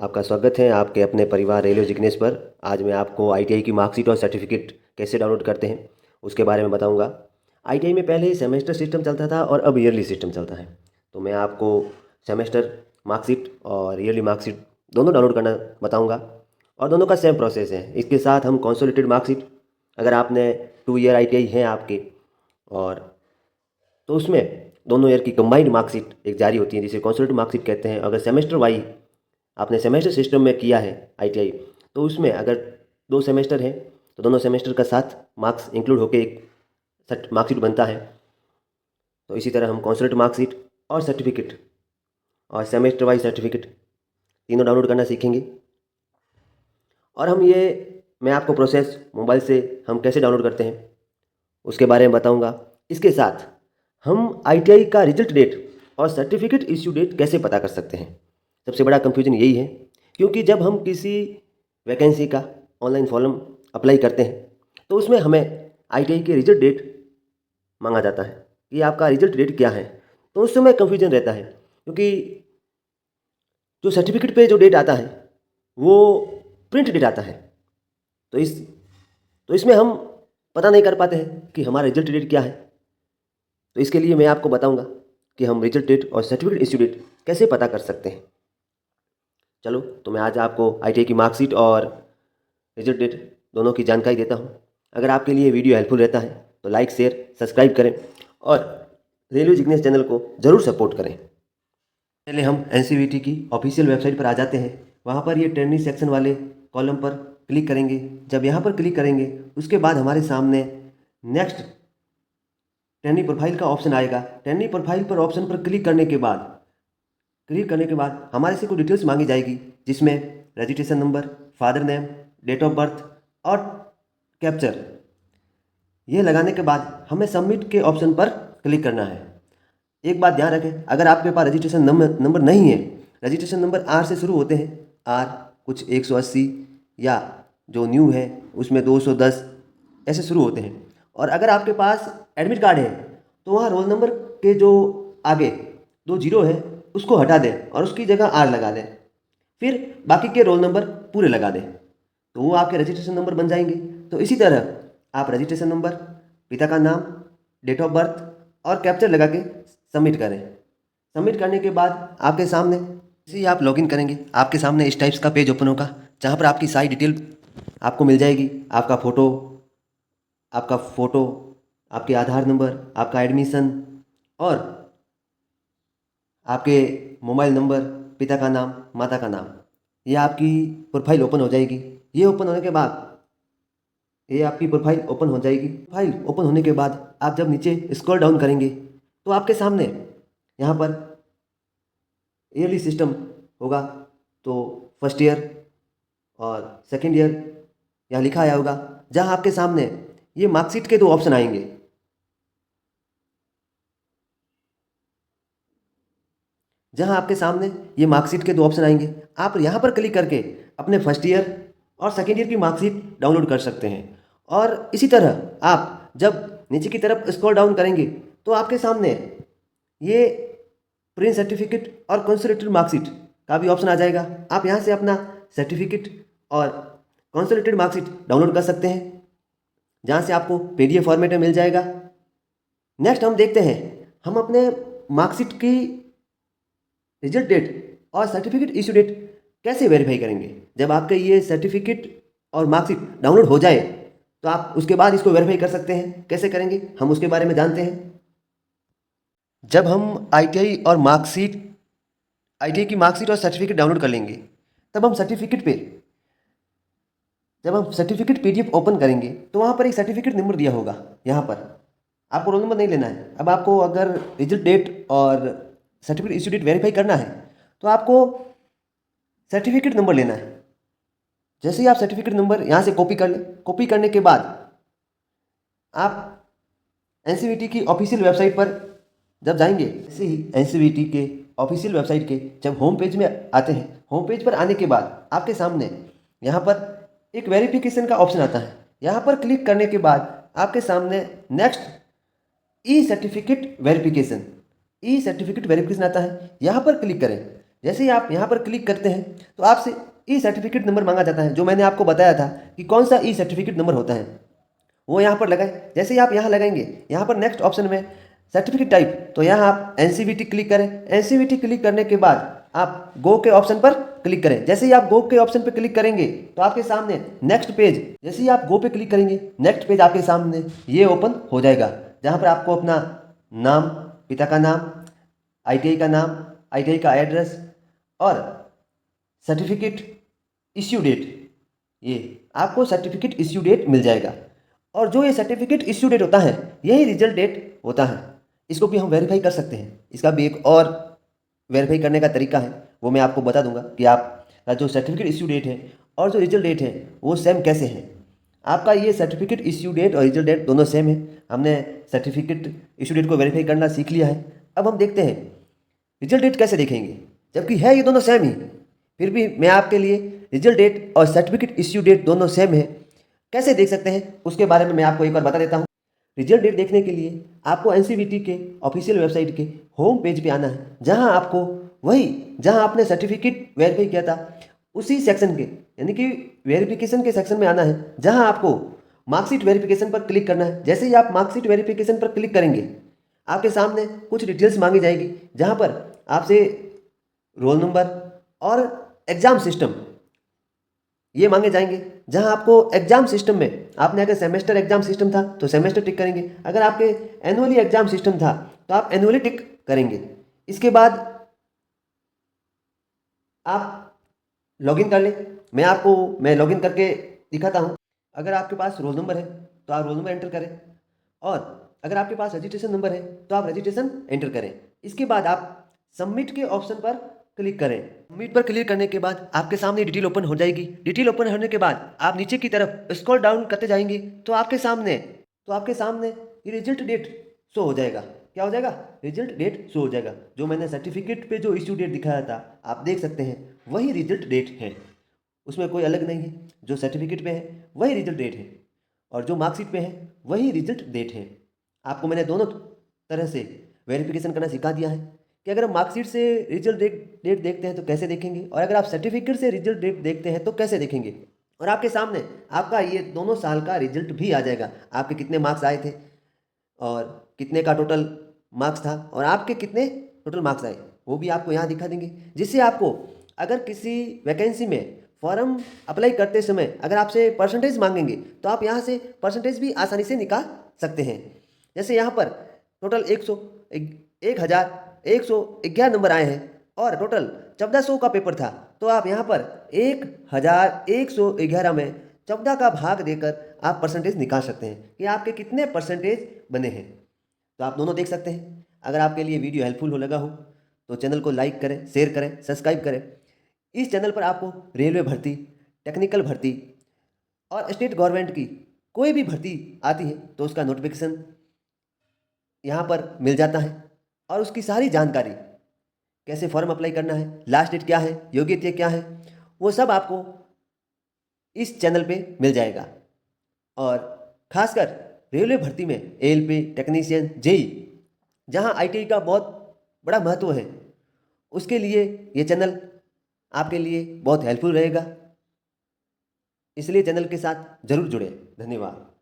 आपका स्वागत है आपके अपने परिवार रेडियो जिग्नेश पर। आज मैं आपको आईटीआई की मार्कशीट और सर्टिफिकेट कैसे डाउनलोड करते हैं उसके बारे में बताऊंगा। आईटीआई में पहले सेमेस्टर सिस्टम चलता था और अब ईयरली सिस्टम चलता है। तो मैं आपको सेमेस्टर मार्कशीट और ईयरली मार्कशीट दोनों डाउनलोड करना बताऊँगा और दोनों का सेम प्रोसेस है। इसके साथ हम कंसोलिडेटेड मार्कशीट, अगर आपने 2 ईयर आईटीआई हैं आपके, और तो उसमें दोनों ईयर की कंबाइंड मार्कशीट एक जारी होती है जिसे कंसोलिडेटेड मार्कशीट कहते हैं। अगर सेमेस्टर वाइज आपने सेमेस्टर सिस्टम में किया है आईटीआई, तो उसमें अगर 2 सेमेस्टर हैं तो दोनों सेमेस्टर का साथ मार्क्स इंक्लूड होकर एक मार्कशीट बनता है। तो इसी तरह हम कंसोलिडेटेड मार्कशीट और सर्टिफिकेट और सेमेस्टर वाइज सर्टिफिकेट तीनों डाउनलोड करना सीखेंगे। और मैं आपको प्रोसेस मोबाइल से हम कैसे डाउनलोड करते हैं उसके बारे में बताऊंगा। इसके साथ हम आईटीआई का रिजल्ट डेट और सर्टिफिकेट इश्यू डेट कैसे पता कर सकते हैं। सबसे बड़ा कंफ्यूजन यही है, क्योंकि जब हम किसी वैकेंसी का ऑनलाइन फॉर्म अप्लाई करते हैं तो उसमें हमें आईटीआई के रिजल्ट डेट मांगा जाता है कि आपका रिजल्ट डेट क्या है। तो उस समय कंफ्यूजन रहता है, क्योंकि जो सर्टिफिकेट पे जो डेट आता है वो प्रिंट डेट आता है। तो इसमें हम पता नहीं कर पाते हैं कि हमारा रिजल्ट डेट क्या है। तो इसके लिए मैं आपको बताऊंगा कि हम रिजल्ट डेट और सर्टिफिकेट इश्यू डेट कैसे पता कर सकते हैं। चलो, तो मैं आज आपको आईटीआई की मार्कशीट और रिजल्ट डेट दोनों की जानकारी देता हूँ। अगर आपके लिए वीडियो हेल्पफुल रहता है तो लाइक, शेयर, सब्सक्राइब करें और रेलवे जिग्नेश चैनल को ज़रूर सपोर्ट करें। पहले हम एनसीवीटी की ऑफिशियल वेबसाइट पर आ जाते हैं। वहाँ पर ये ट्रेनिंग सेक्शन वाले कॉलम पर क्लिक करेंगे। जब यहाँ पर क्लिक करेंगे उसके बाद हमारे सामने नेक्स्ट ट्रेनिंग प्रोफाइल का ऑप्शन आएगा। ट्रेनिंग प्रोफाइल पर ऑप्शन पर क्लिक करने के बाद हमारे से कुछ डिटेल्स मांगी जाएगी, जिसमें registration number, father name, date of birth और कैप्चर। ये लगाने के बाद हमें सबमिट के ऑप्शन पर क्लिक करना है। एक बात ध्यान रखें, अगर आपके पास रजिस्ट्रेशन नंबर नहीं है, रजिस्ट्रेशन नंबर आर से शुरू होते हैं, आर कुछ 180 या जो न्यू है उसमें 210 ऐसे शुरू होते हैं। और अगर आपके पास एडमिट कार्ड है तो वहाँ रोल नंबर के जो आगे 2 जीरो है उसको हटा दें और उसकी जगह आर लगा दें। फिर बाकी के रोल नंबर पूरे लगा दें, तो वो आपके रजिस्ट्रेशन नंबर बन जाएंगे। तो इसी तरह आप रजिस्ट्रेशन नंबर, पिता का नाम, डेट ऑफ बर्थ और कैप्चर लगा के सबमिट करें। सबमिट करने के बाद आपके सामने जैसे ही आप लॉगिन करेंगे आपके सामने इस टाइप्स का पेज ओपन होगा, जहाँ पर आपकी सारी डिटेल आपको मिल जाएगी। आपका फ़ोटो, आपके आधार नंबर, आपका एडमिशन और आपके मोबाइल नंबर, पिता का नाम, माता का नाम। ये आपकी प्रोफाइल ओपन हो जाएगी। ये ओपन होने के बाद ये आपकी प्रोफाइल ओपन हो जाएगी। प्रोफाइल ओपन होने के बाद आप जब नीचे स्क्रॉल डाउन करेंगे तो आपके सामने यहाँ पर ईयरली सिस्टम होगा। तो फर्स्ट ईयर और सेकेंड ईयर यहाँ लिखा आया होगा, जहाँ आपके सामने ये मार्कशीट के 2 ऑप्शन आएंगे। जहाँ आपके सामने ये मार्कशीट के 2 ऑप्शन आएंगे, आप यहाँ पर क्लिक करके अपने फर्स्ट ईयर और सेकेंड ईयर की मार्कशीट डाउनलोड कर सकते हैं। और इसी तरह आप जब नीचे की तरफ स्क्रॉल डाउन करेंगे तो आपके सामने ये प्रिंट सर्टिफिकेट और कंसोलिडेटेड मार्कशीट का भी ऑप्शन आ जाएगा। आप यहाँ से अपना सर्टिफिकेट और कंसोलिडेटेड मार्कशीट डाउनलोड कर सकते हैं, जहाँ से आपको पीडीएफ फॉर्मेट में मिल जाएगा। नेक्स्ट हम देखते हैं हम अपने मार्कशीट की रिजल्ट डेट और सर्टिफिकेट इशू डेट कैसे वेरीफाई करेंगे। जब आपके ये सर्टिफिकेट और मार्कशीट डाउनलोड हो जाए तो आप उसके बाद इसको वेरीफाई कर सकते हैं। कैसे करेंगे हम उसके बारे में जानते हैं। जब हम आईटीआई की मार्कशीट और सर्टिफिकेट डाउनलोड कर लेंगे, तब हम सर्टिफिकेट पीडीएफ ओपन करेंगे तो वहाँ पर एक सर्टिफिकेट नंबर दिया होगा। यहाँ पर आपको रोल नंबर नहीं लेना है। अब आपको अगर रिजल्ट डेट और सर्टिफिकेट इशू डेट वेरीफाई करना है तो आपको सर्टिफिकेट नंबर लेना है। जैसे ही आप सर्टिफिकेट नंबर यहाँ से कॉपी कर लें, कॉपी करने के बाद आप एनसीवीटी की ऑफिशियल वेबसाइट पर जब जाएंगे, जैसे ही एनसीवीटी के ऑफिशियल वेबसाइट के जब होम पेज में आते हैं, होम पेज पर आने के बाद आपके सामने यहाँ पर एक वेरिफिकेशन का ऑप्शन आता है। यहाँ पर क्लिक करने के बाद आपके सामने नेक्स्ट ई सर्टिफिकेट वेरिफिकेशन आता है। यहाँ पर क्लिक करें। जैसे ही आप यहाँ पर क्लिक करते हैं तो आपसे ई सर्टिफिकेट नंबर मांगा जाता है, जो मैंने आपको बताया था कि कौन सा ई सर्टिफिकेट नंबर होता है, वो यहाँ पर लगाएं। जैसे ही आप यहाँ लगाएंगे, यहाँ पर नेक्स्ट ऑप्शन में सर्टिफिकेट टाइप, तो यहाँ आप एनसीवीटी क्लिक करें। एनसीवीटी क्लिक करने के बाद आप गो के ऑप्शन पर क्लिक करें। जैसे ही आप गो के ऑप्शन पर क्लिक करेंगे तो आपके सामने नेक्स्ट पेज, जैसे ही आप गो पे क्लिक करेंगे नेक्स्ट पेज आपके सामने ये ओपन हो जाएगा, जहाँ पर आपको अपना नाम, पिता का नाम, आईटीआई का नाम, आईटीआई का एड्रेस और सर्टिफिकेट इश्यू डेट, ये आपको सर्टिफिकेट इश्यू डेट मिल जाएगा। और जो ये सर्टिफिकेट इश्यू डेट होता है यही रिजल्ट डेट होता है। इसको भी हम वेरीफाई कर सकते हैं। इसका भी एक और वेरीफाई करने का तरीका है, वो मैं आपको बता दूंगा कि आपका जो सर्टिफिकेट इश्यू डेट है और जो रिजल्ट डेट है वो सेम कैसे है। आपका ये सर्टिफिकेट इश्यू डेट और रिजल्ट डेट दोनों सेम है। हमने सर्टिफिकेट इश्यू डेट को वेरीफाई करना सीख लिया है। अब हम देखते हैं रिजल्ट डेट कैसे देखेंगे, जबकि है ये दोनों सेम ही, फिर भी मैं आपके लिए रिजल्ट डेट और सर्टिफिकेट इश्यू डेट दोनों सेम है कैसे देख सकते हैं उसके बारे में मैं आपको एक बार बता देता हूँ। रिजल्ट डेट देखने के लिए आपको एनसीवीटी के ऑफिशियल वेबसाइट के होम पेज पे आना है, जहां आपको वही जहां आपने सर्टिफिकेट वेरीफाई किया था उसी सेक्शन के, यानी कि वेरिफिकेशन के सेक्शन में आना है, जहां आपको मार्कशीट वेरिफिकेशन पर क्लिक करना है। जैसे ही आप मार्कशीट वेरिफिकेशन पर क्लिक करेंगे आपके सामने कुछ डिटेल्स मांगी जाएगी, जहां पर आपसे रोल नंबर और एग्जाम सिस्टम ये मांगे जाएंगे। जहां आपको एग्जाम सिस्टम में, आपने अगर सेमेस्टर एग्जाम सिस्टम था तो सेमेस्टर टिक करेंगे, अगर आपके एनुअली एग्जाम सिस्टम था तो आप एनुअली टिक करेंगे। इसके बाद आप लॉगिन कर लें। मैं लॉगिन करके दिखाता हूं। अगर आपके पास रोल नंबर है तो आप रोल नंबर एंटर करें, और अगर आपके पास रजिस्ट्रेशन नंबर है तो आप रजिस्ट्रेशन एंटर करें। इसके बाद आप सबमिट के ऑप्शन पर क्लिक करें। सबमिट पर क्लिक करने के बाद आपके सामने डिटेल ओपन हो जाएगी। डिटेल ओपन होने के बाद आप नीचे की तरफ स्क्रॉल डाउन करते जाएंगे तो आपके सामने ये रिजल्ट डेट शो हो जाएगा। क्या हो जाएगा? रिजल्ट डेट शो हो जाएगा। जो मैंने सर्टिफिकेट पे जो इश्यू डेट दिखाया था आप देख सकते हैं वही रिजल्ट डेट है, उसमें कोई अलग नहीं है। जो सर्टिफिकेट पे है वही रिजल्ट डेट है, और जो मार्कशीट पे है वही रिजल्ट डेट है। आपको मैंने दोनों तरह से वेरिफिकेशन करना सिखा दिया है कि अगर हम मार्कशीट से रिजल्ट डेट देखते हैं तो कैसे देखेंगे, और अगर आप सर्टिफिकेट से रिजल्ट डेट देखते हैं तो कैसे देखेंगे। और आपके सामने आपका ये दोनों साल का रिजल्ट भी आ जाएगा, आपके कितने मार्क्स आए थे और कितने का टोटल मार्क्स था और आपके कितने टोटल मार्क्स आए, वो भी आपको यहाँ दिखा देंगे। जिससे आपको अगर किसी वैकेंसी में फॉर्म अप्लाई करते समय अगर आपसे परसेंटेज मांगेंगे तो आप यहाँ से परसेंटेज भी आसानी से निकाल सकते हैं। जैसे यहाँ पर टोटल 1111 नंबर आए हैं और टोटल 1400 का पेपर था, तो आप यहाँ पर 1111 में 14 का भाग देकर आप परसेंटेज निकाल सकते हैं कि आपके कितने परसेंटेज बने हैं। तो आप दोनों देख सकते हैं। अगर आपके लिए वीडियो हेल्पफुल हो लगा हो तो चैनल को लाइक करें, शेयर करें, सब्सक्राइब करें। इस चैनल पर आपको रेलवे भर्ती, टेक्निकल भर्ती और स्टेट गवर्नमेंट की कोई भी भर्ती आती है तो उसका नोटिफिकेशन यहाँ पर मिल जाता है, और उसकी सारी जानकारी, कैसे फॉर्म अप्लाई करना है, लास्ट डेट क्या है, योग्यता क्या है, वो सब आपको इस चैनल पे मिल जाएगा। और खासकर रेलवे भर्ती में एएलपी, टेक्नीशियन, जेई, जहाँ आईटीआई का बहुत बड़ा महत्व है, उसके लिए ये चैनल आपके लिए बहुत हेल्पफुल रहेगा। इसलिए चैनल के साथ जरूर जुड़े। धन्यवाद।